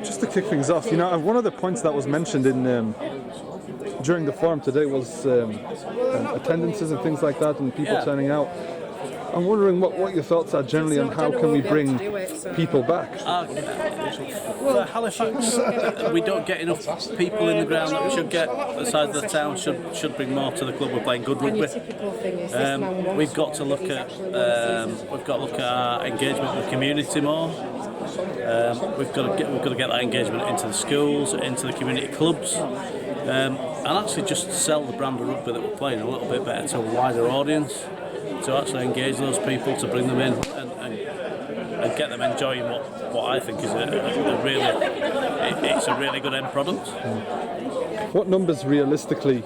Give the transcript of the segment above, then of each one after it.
just to kick things off, one of the points that was mentioned in during the forum today was attendances and things like that, and people turning out. I'm wondering what your thoughts are generally on how can we bring people back. For Halifax, we don't get enough people in the ground that we should get. The size of the town should bring more to the club. We're playing good rugby. We've got to look at our engagement with the community more. We've got to get that engagement into the schools, into the community clubs, and actually just sell the brand of rugby that we're playing a little bit better to a wider audience. To actually engage those people, to bring them in and get them enjoying what I think is a really good end product. What numbers realistically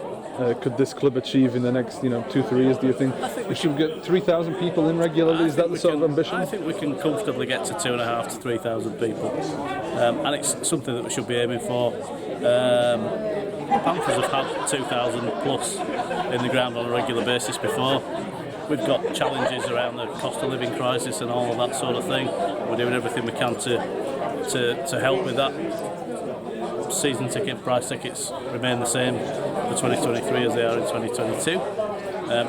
could this club achieve in the next 2-3 years? Do you think we should get 3,000 people in regularly? Is that the sort of ambition? I think we can comfortably get to 2,500 to 3,000 people, and it's something that we should be aiming for. Panthers have had 2,000 plus in the ground on a regular basis before. We've got challenges around the cost of living crisis and all of that sort of thing. We're doing everything we can to help with that. Season price tickets remain the same for 2023 as they are in 2022.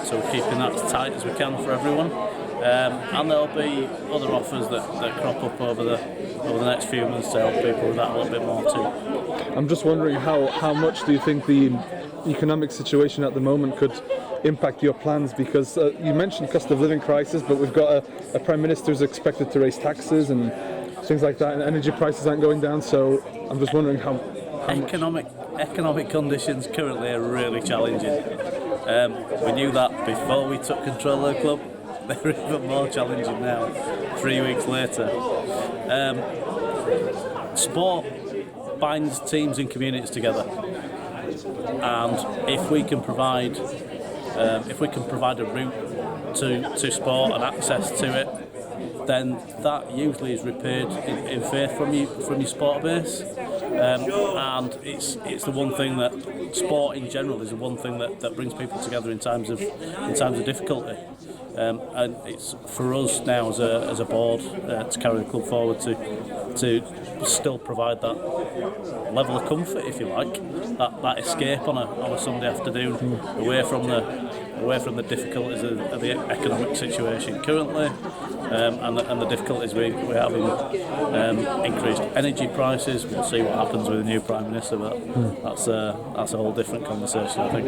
So we're keeping that as tight as we can for everyone. And there'll be other offers that crop up over the next few months to help people with that a little bit more too. I'm just wondering how much do you think the economic situation at the moment could impact your plans, because you mentioned cost of living crisis, but we've got a Prime Minister who's expected to raise taxes and things like that, and energy prices aren't going down, so I'm just wondering how economic conditions currently are really challenging. We knew that before we took control of the club. They're even more challenging now, 3 weeks later. Sport binds teams and communities together, and if we can provide a route to sport and access to it, then that usually is repaid in faith from your sport base. And it's the one thing that sport in general is the one thing that brings people together in times of difficulty. And it's for us now as a board to carry the club forward to still provide that level of comfort, if you like, that escape on a Sunday afternoon away from the difficulties of the economic situation currently, and the difficulties we have in increased energy prices. We'll see what happens with the new Prime Minister, but that's a whole different conversation, I think.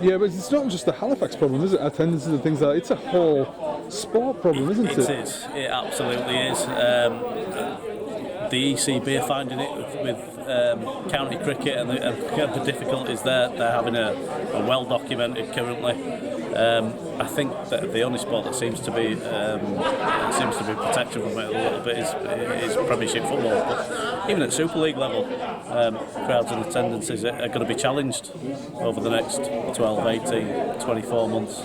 Yeah, but it's not just the Halifax problem, is it? Attendances and things like that. It's a whole sport problem, isn't it? It is. It absolutely is. The ECB are finding it with county cricket and the difficulties they're having a well-documented currently. I think that the only sport that seems to be protected from it a little bit is Premiership football. But even at Super League level, crowds and attendances are going to be challenged over the next 12, 18, 24 months.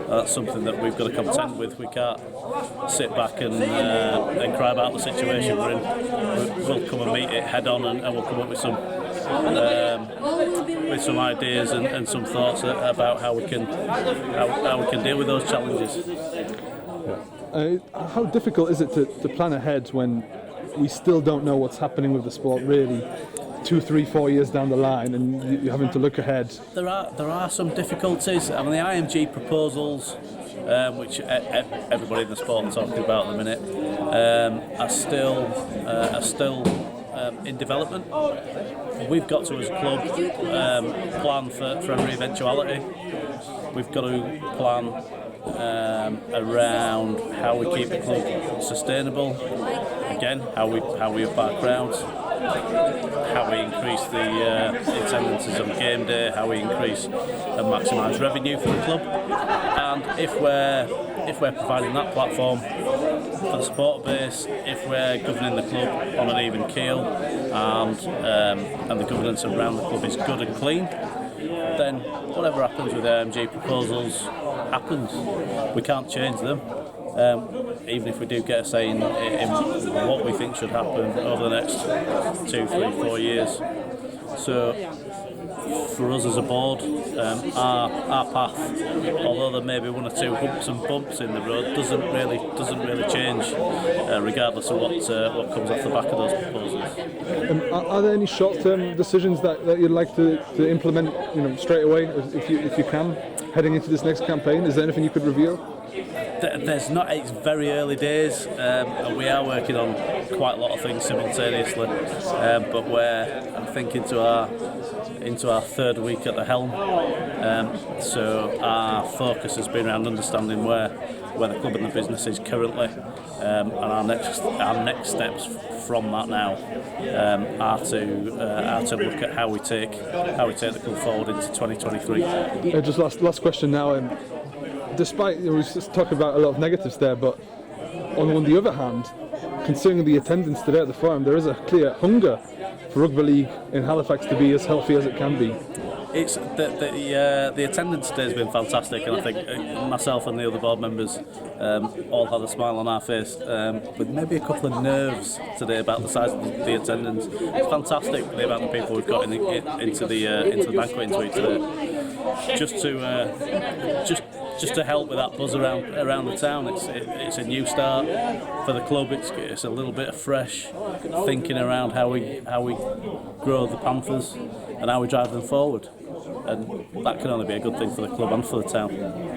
That's something that we've got to contend with. We can't sit back and cry about the situation we're in. We'll come and meet it head on, and we'll come up with some ideas and some thoughts about how we can deal with those challenges. How difficult is it to plan ahead when we still don't know what's happening with the sport really 2, 3, 4 years down the line, and you're having to look ahead? There are some difficulties. I mean, the IMG proposals, which everybody in the sport is talking about at the minute, are still in development. We've got to, as a club, plan for every eventuality. We've got to plan around how we keep the club sustainable. Again, how we up our crowds, how we increase the attendances on game day, how we increase and maximise revenue for the club, and if we're providing that platform for the support base, if we're governing the club on an even keel, and the governance around the club is good and clean, then whatever happens with AMG proposals happens. We can't change them. Even if we do get a say in what we think should happen over the next 2, 3, 4 years. So for us as a board, our path, although there may be one or two humps and bumps in the road, doesn't really change, regardless of what comes off the back of those proposals. Are there any short-term decisions that you'd like to implement, straight away, if you can, heading into this next campaign? Is there anything you could reveal? There's not. It's very early days, and we are working on quite a lot of things simultaneously. But we're, I think, into our third week at the helm. So our focus has been around understanding where the club and the business is currently, and our next steps from that now are to look at how we take the club forward into 2023. Just last question now. Despite we were just talking about a lot of negatives there, but on the other hand, considering the attendance today at the forum, there is a clear hunger for rugby league in Halifax to be as healthy as it can be. It's the attendance today has been fantastic, and I think myself and the other board members all had a smile on our face, with maybe a couple of nerves today about the size of the attendance. It's fantastic, the amount of people we've got into the banqueting suite today, just to help with that buzz around the town. It's a new start for the club. It's a little bit of fresh thinking around how we grow the Panthers and how we drive them forward, and that can only be a good thing for the club and for the town.